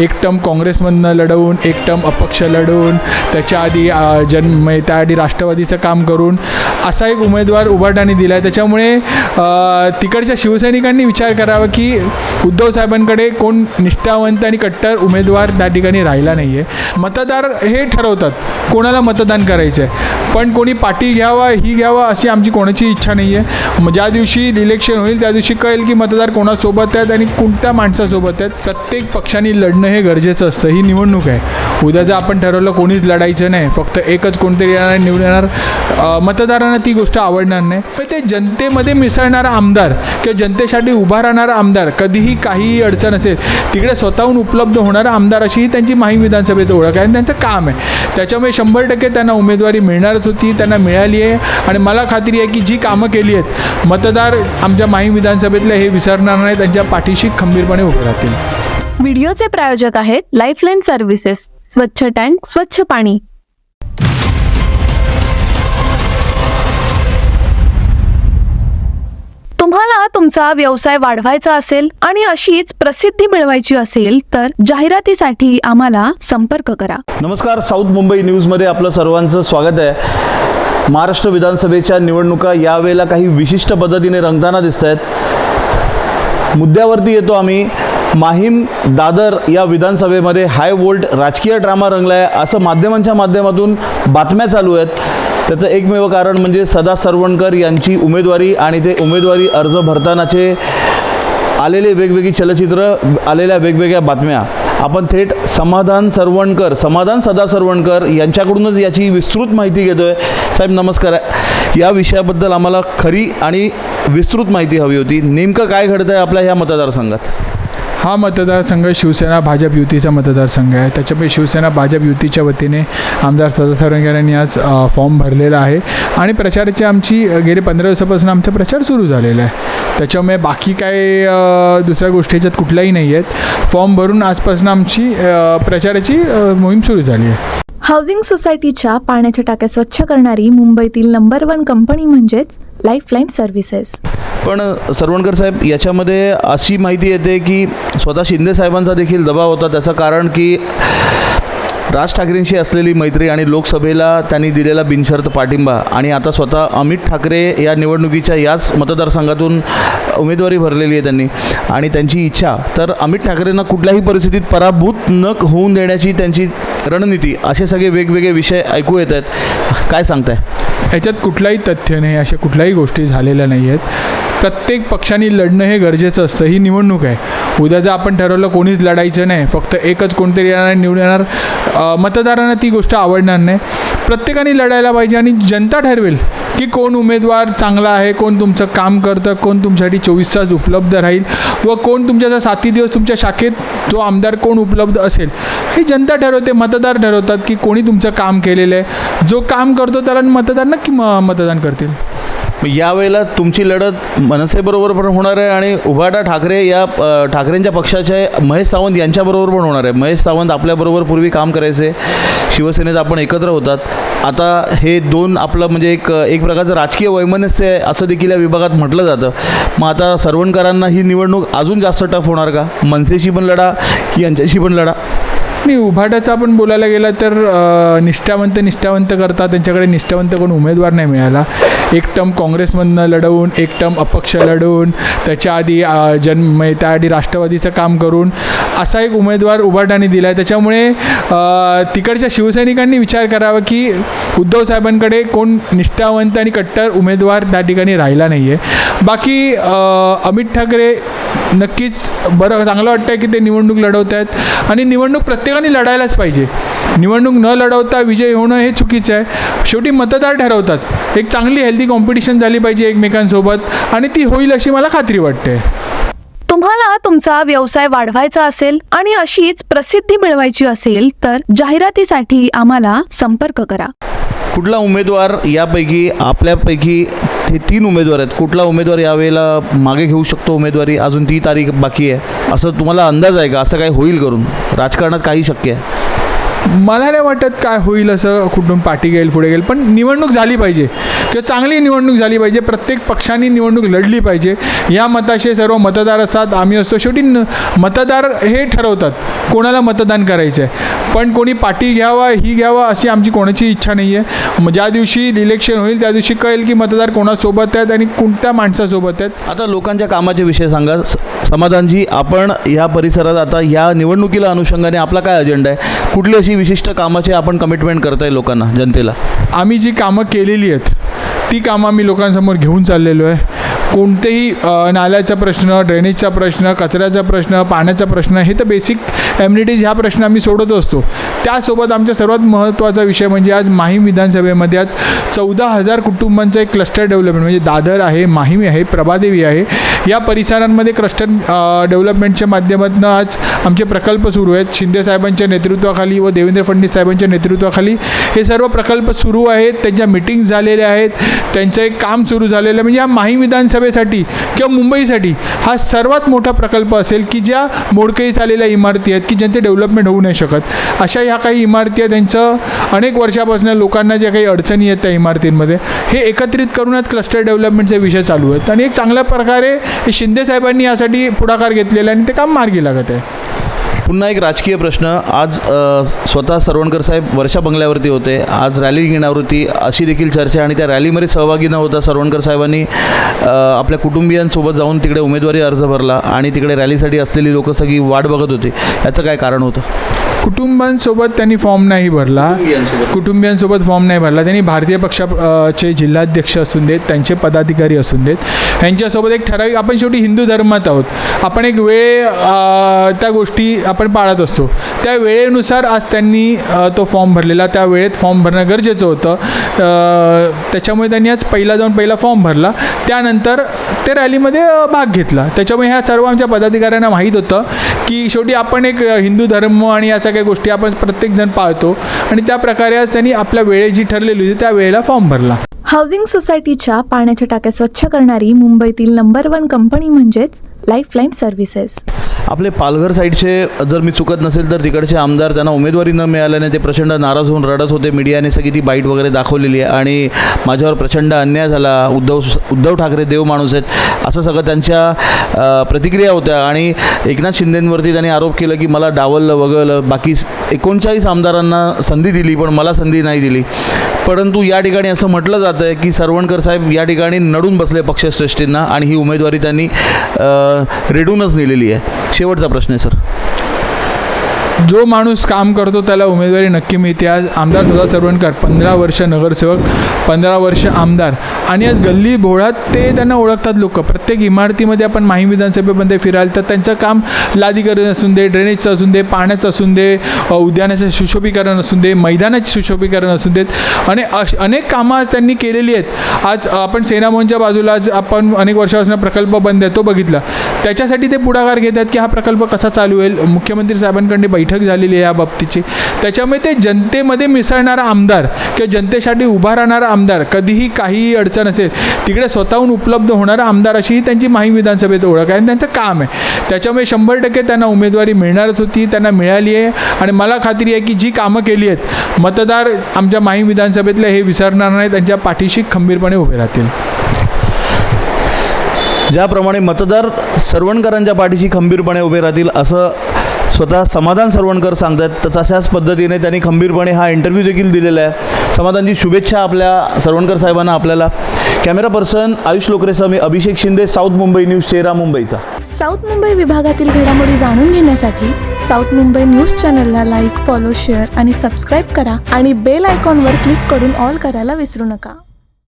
एक टर्म काँग्रेसमधनं लढवून, एक टर्म अपक्ष लढवून, त्याच्या आधी त्याआधी राष्ट्रवादीचं काम करून असा एक उमेदवार उभाटाने दिला आहे. त्याच्यामुळे तिकडच्या शिवसैनिकांनी विचार करावा की उद्धव साहेबांकडे कोण निष्ठावंत आणि कट्टर उमेदवार त्या ठिकाणी राहिला नाही आहे. मतदार हे ठरवतात कोणाला मतदान करायचं आहे, पण कोणी पार्टी घ्यावा ही घ्यावा अशी आमची कोणाची इच्छा नाही आहे. ज्या दिवशी इलेक्शन होईल त्या दिवशी कळेल की मतदार कोणासोबत आहेत आणि कोणत्या माणसासोबत आहेत. प्रत्येक पक्षाने लढणं हे गरजेचं असतं. ही निवडणूक आहे. उद्या जर आपण ठरवलं कोणीच लढायचं नाही, फक्त एकच कोणतरी येणार निवडून येणार, मतदारांना ती गोष्ट आवडणार नाही. पण ते जनतेमध्ये मिसळणारा आमदार किंवा जनतेसाठी उभा राहणारा आमदार, कधीही काहीही अडचण असेल तिकडे स्वतःहून उपलब्ध होणारा आमदार, अशी ही त्यांची माहीम विधानसभेत ओळख आहे आणि त्यांचं काम आहे. त्याच्यामुळे 100% त्यांना उमेदवारी मिळणारच होती, त्यांना मिळाली आहे. आणि मला खात्री आहे की जी कामं केली आहेत मतदार आमच्या माहीम विधानसभेतले हे विसरणार नाही, त्यांच्या पाठीशी खंबीरपणे उभे राहतील. व्हिडिओचे प्रायोजक आहेत लाईफलाईन सर्व्हिसेस, स्वच्छ टँक, स्वच्छ पाणी. तुम्हाला तुमचा व्यवसाय वाढवायचा असेल आणि अशीच प्रसिद्धी मिळवायची असेल तर जाहिरातीसाठी आम्हाला संपर्क करा. नमस्कार, साऊथ मुंबई न्यूजमध्ये आपलं सर्वांचं स्वागत आहे. महाराष्ट्र विधानसभेच्या निवडणुका यावेळेला काही विशिष्ट पद्धतीने रंगताना दिसत आहेत. मुद्द्यावरती येतो आम्ही. माहीम दादर या विधानसभेमध्ये हाय वोल्ट राजकीय ड्रामा रंगला आहे असं माध्यमांच्या माध्यमातून बातम्या चालू आहेत. त्याचं एकमेव कारण म्हणजे सदा सरवणकर यांची उमेदवारी आणि ते उमेदवारी अर्ज भरतानाचे आलेले वेगवेगळी चलचित्र, आलेल्या वेगवेगळ्या बातम्या. आपण थेट समाधान सदा सरवणकर यांच्याकडूनच याची विस्तृत माहिती घेतोय. साहेब नमस्कार. या विषयाबद्दल आम्हाला खरी आणि विस्तृत माहिती हवी होती. नेमकं काय घडतं आहे आपल्या ह्या मतदारसंघात? हा मतदारसंघ शिवसेना भाजप युतीचा मतदारसंघ आहे. त्याच्यामुळे शिवसेना भाजप युतीच्या वतीने आमदार सदा सरवणकर यांनी आज फॉर्म भरलेला आहे आणि प्रचाराची आमची गेले 15 दिवसापासून आमचा प्रचार सुरू झालेला आहे. त्याच्यामुळे बाकी काय दुसऱ्या गोष्टी याच्यात कुठल्याही नाही आहेत. फॉर्म भरून आजपासून आमची प्रचाराची मोहीम सुरू झाली आहे. हाऊसिंग सोसायटीच्या पाण्याच्या टाक्या स्वच्छ करणारी मुंबईतील नंबर 1 कंपनी म्हणजेच लाईफलाईन सर्व्हिसेस. पण सरवणकर साहेब, याच्यामध्ये अशी माहिती येते की स्वतः शिंदे साहेबांचा देखील दबाव होता. त्याचं कारण की राज ठाकरेंशी असलेली मैत्री आणि लोकसभेला त्यांनी दिलेला बिनशर्त पाठिंबा, आणि आता स्वतः अमित ठाकरे या निवडणुकीच्या याच मतदारसंघातून उमेदवारी भरलेली आहे त्यांनी, आणि त्यांची इच्छा तर अमित ठाकरेंना कुठल्याही परिस्थितीत पराभूत न होऊन देण्याची त्यांची रणनीती, असे सगळे वेगवेगळे विषय ऐकू येत आहेत. काय सांगताय? याच्यात कुठलाही तथ्य नाही, अशा कुठल्याही गोष्टी झालेल्या नाही आहेत. प्रत्येक पक्षाने लढणं हे गरजेचं असतं. ही निवडणूक आहे. उद्या जर आपण ठरवलं कोणीच लढायचं नाही, फक्त एकच कोणतरी येणार निवडून येणार, मतदारांना ती गोष्ट आवडणार नाही. प्रत्येकाने लढायला पाहिजे आणि जनता ठरवेल की कोण उमेदवार चांगला आहे, कोण तुमचं काम करतं, कोण तुमच्यासाठी 24 तास उपलब्ध राहील व कोण तुमच्या 7 दिवस तुमच्या शाखेत जो आमदार कोण उपलब्ध असेल, हे जनता ठरवते. मतदार ठरवतात की कोणी तुमचं काम केलेलं आहे. जो काम करतो त्याला मतदार नक्की मतदान करतील. यावेळेला तुमची लढत मनसेबरोबर पण होणार आहे आणि उभाटा ठाकरे या ठाकरेंच्या पक्षाचे महेश सावंत यांच्याबरोबर पण होणार आहे. महेश सावंत आपल्याबरोबर पूर्वी काम करायचे, शिवसेनेत आपण एकत्र होतात. आता हे दोन आपलं म्हणजे एक प्रकारचं राजकीय वैमनस्य आहे असं देखील या विभागात म्हटलं जातं. मग आता सरवणकरांना ही निवडणूक अजून जास्त टफ होणार का? मनसेशी पण लढा, यांच्याशी पण लढा. नाही, उभाटाचं आपण बोलायला गेलं तर निष्ठावंत करतात. त्यांच्याकडे निष्ठावंत कोण उमेदवार नाही मिळाला. एक टर्म काँग्रेसमधनं लढवून, एक टर्म अपक्ष लढवून, त्याच्या आधी त्याआधी राष्ट्रवादीचं काम करून असा एक उमेदवार उभाटाने दिला आहे. त्याच्यामुळे तिकडच्या शिवसैनिकांनी विचार करावा की उद्धव साहेबांकडे कोण निष्ठावंत आणि कट्टर उमेदवार त्या ठिकाणी राहिला नाही आहे. बाकी अमित ठाकरे नक्कीच बरं, चांगलं वाटतं आहे की ते निवडणूक लढवत आहेत आणि निवडणूक प्रत्येकाने लढायलाच पाहिजे. निवडणूक न लढवता विजय होणं हे चुकीचं आहे. शेवटी मतदार ठरवतात. एक चांगली हेल्दी कॉम्पिटिशन झाली पाहिजे एकमेकांसोबत आणि ती होईल अशी मला खात्री वाटते. तुम्हाला तुमचा व्यवसाय वाढवायचा असेल आणि अशीच प्रसिद्धी मिळवायची असेल तर जाहिरातीसाठी आम्हाला संपर्क करा. कुठला उमेदवार यापैकी आपल्यापैकी हे 3 उमेदवार आहेत, कुठला उमेदवार यावेळेला मागे घेऊ शकतो उमेदवारी? अजून ती तारीख बाकी आहे असं तुम्हाला अंदाज आहे का? असं काय होईल करून? राजकारणात काही शक्य आहे? मला नाही वाटत काय होईल असं कुठून पाठी घेईल पुढे घेईल, पण निवडणूक झाली पाहिजे किंवा चांगली निवडणूक झाली पाहिजे. प्रत्येक पक्षाने निवडणूक लढली पाहिजे. या मताशे सर्व मतदार असतात, आम्ही असतो. शेवटी मतदार हे ठरवतात कोणाला मतदान करायचं आहे. पण कोणी पाठी घ्यावा ही घ्यावा अशी आमची कोणाची इच्छा नाही आहे. ज्या दिवशी इलेक्शन होईल त्या दिवशी कळेल की मतदार कोणासोबत आहेत आणि कोणत्या माणसासोबत आहेत. आता लोकांच्या कामाचे विषय सांगा. समाधानजी, आपण ह्या परिसरात आता ह्या निवडणुकीला अनुषंगाने आपला काय अजेंडा आहे? कुठली अशी विशिष्ट कामाचे आपण कमिटमेंट करताय लोकांना, जनतेला? आम्ही जी कामं केलेली आहेत ती कामं आम्ही लोकांसमोर घेऊन चाललेलो आहे. कोणतेही नाल्याचा प्रश्न, ड्रेनेजचा प्रश्न, कचऱ्याचा प्रश्न, पाण्याचा प्रश्न, हे तर बेसिक ॲम्युनिटीज ह्या प्रश्न आम्ही सोडत असतो. त्यासोबत आमच्या सर्वात महत्त्वाचा विषय म्हणजे आज माहीम विधानसभेमध्ये आज 14,000 कुटुंबांचं एक क्लस्टर डेव्हलपमेंट म्हणजे दादर आहे, माहीम आहे, प्रभादेवी आहे, या परिसरांमध्ये क्लस्टर डेव्हलपमेंटच्या माध्यमातून आज आमचे प्रकल्प सुरू आहेत. शिंदे साहेबांच्या नेतृत्वाखाली व देवेंद्र फडणवीस साहेबांच्या नेतृत्वाखाली हे सर्व प्रकल्प सुरू आहेत. त्यांच्या मिटिंग्स झालेल्या आहेत, त्यांचं एक काम सुरू झालेलं आहे. म्हणजे या माहीम विधानसभेसाठी किंवा मुंबईसाठी हा सर्वात मोठा प्रकल्प असेल की ज्या मोडकळीस आलेल्या इमारती आहेत की ज्यांचे डेव्हलपमेंट होऊ नाही शकत, अशा ह्या काही इमारती आहेत. त्यांचं अनेक वर्षापासून लोकांना ज्या काही अडचणी आहेत त्या इमारतींमध्ये हे एकत्रित करून आज क्लस्टर डेव्हलपमेंटचे विषय चालू आहेत आणि एक चांगल्या प्रकारे शिंदे साहेबांनी यासाठी पुढाकार घेतलेला आहे आणि ते काम मार्गी लागत आहे. पुन्हा एक राजकीय प्रश्न. आज स्वतः सरवणकर साहेब वर्षा बंगल्यावरती होते. आज रॅली घेणार होती अशी देखील चर्चा, आणि त्या रॅलीमध्ये सहभागी न होता सरवणकर साहेबांनी आपल्या कुटुंबियांसोबत जाऊन तिकडे उमेदवारी अर्ज भरला आणि तिकडे रॅलीसाठी असलेली लोकं सगळी वाट बघत होती. याचं काय कारण होतं? कुटुंबांसोबत त्यांनी फॉर्म नाही भरला. कुटुंबियांसोबत फॉर्म नाही भरला. त्यांनी भारतीय पक्षाचे जिल्हाध्यक्ष असून देत, त्यांचे पदाधिकारी असून देत, यांच्यासोबत एक ठराविक, आपण शेवटी हिंदू धर्मात आहोत, आपण एक वेळ त्या गोष्टी आपण पाळत असतो. त्या वेळेनुसार आज त्यांनी तो फॉर्म भरलेला, त्या वेळेत फॉर्म भरणं गरजेचं होतं. त्याच्यामुळे त्यांनी आज पहिला फॉर्म भरला, त्यानंतर ते रॅलीमध्ये भाग घेतला. त्याच्यामुळे ह्या सर्व आमच्या पदाधिकाऱ्यांना माहीत होतं की शेवटी आपण एक हिंदू धर्म आणि या सगळ्या गोष्टी आपण प्रत्येकजण पाळतो आणि त्या प्रकारे आज त्यांनी आपल्या वेळे जी ठरलेली होती त्या वेळेला फॉर्म भरला. हाऊसिंग सोसायटीच्या पाण्याच्या टाक्या स्वच्छ करणारी मुंबईतील नंबर 1 कंपनी म्हणजेच लाईफलाईन सर्व्हिसेस. आपले पालघर साईडचे जर मी चुकत नसेल तर तिकडचे आमदार, त्यांना उमेदवारी न मिळाल्याने ते प्रचंड नाराज होऊन रडत होते. मीडियाने सगळी ती बाईट वगैरे दाखवलेली आहे आणि माझ्यावर प्रचंड अन्याय झाला, उद्धव ठाकरे देव माणूस आहेत, असं सगळं त्यांच्या प्रतिक्रिया होत्या. आणि एकनाथ शिंदेंवरती त्यांनी आरोप केला की मला डावललं वगळलं. बाकी 39 आमदारांना संधी दिली पण मला संधी नाही दिली. परंतु या ठिकाणी असं म्हटलं जातं आहे की सरवणकर साहेब या ठिकाणी नडून बसले पक्षश्रेष्ठींना आणि ही उमेदवारी त्यांनी रेडूनच नेलेली आहे. शेवटचा प्रश्न आहे सर, जो माणूस काम करतो त्याला उमेदवारी नक्की मिळते. आज आमदार सुधा सरवणकर 15 वर्ष नगरसेवक, 15 वर्ष आमदार, आणि आज गल्ली बोळात ते त्यांना ओळखतात लोक. प्रत्येक इमारतीमध्ये आपण माहीम विधानसभेमध्ये फिराल तर त्यांचं काम लादीकरण असून दे, ड्रेनेजचं असून दे, पाण्याचं असून दे, उद्यानाचं सुशोभीकरण असून दे, मैदानाचे सुशोभीकरण असून देत, आणि अनेक कामं आज त्यांनी केलेली आहेत. आज आपण सेनामोहनच्या बाजूला आज आपण अनेक वर्षापासून प्रकल्प बंद आहे तो बघितला, त्याच्यासाठी ते पुढाकार घेतात की हा प्रकल्प कसा चालू होईल. मुख्यमंत्री साहेबांकडे बैठक झालेली आहे या बाबतीची. त्याच्यामुळे ते जनतेमध्ये मिसळणारा आमदार किंवा जनतेसाठी उभा राहणारा आमदार, कधीही काहीही अडचण असेल तिकडे स्वतःहून उपलब्ध होणारा आमदार, अशी ही त्यांची माहीम विधानसभेत ओळख आहे आणि त्यांचं काम आहे. त्याच्यामुळे 100% त्यांना उमेदवारी मिळणारच होती, त्यांना मिळाली आहे. आणि मला खात्री आहे की जी कामं केली आहेत मतदार आमच्या माहीम विधानसभेतले हे विसरणार नाहीत, त्यांच्या पाठीशी खंबीरपणे उभे राहतील. ज्याप्रमाणे मतदार सरवणकरांच्या पाठीशी खंबीरपणे उभे राहतील असं स्वतः समाधान सरवणकर सांगतात, तर तशाच पद्धतीने त्यांनी खंबीरपणे हा इंटरव्ह्यू देखील दिलेला आहे. समाधानजी, शुभेच्छा आपल्या सरवणकर साहेबांना. आपल्याला कॅमेरा पर्सन आयुष लोकरेसह मी अभिषेक शिंदे, साऊथ मुंबई न्यूज, चेहरा मुंबईचा. साऊथ मुंबई विभागातील घडामोडी जाणून घेण्यासाठी साऊथ मुंबई न्यूज चॅनलला लाईक, फॉलो, शेअर आणि सबस्क्राईब करा आणि बेल आयकॉनवर क्लिक करून ऑल करायला विसरू नका.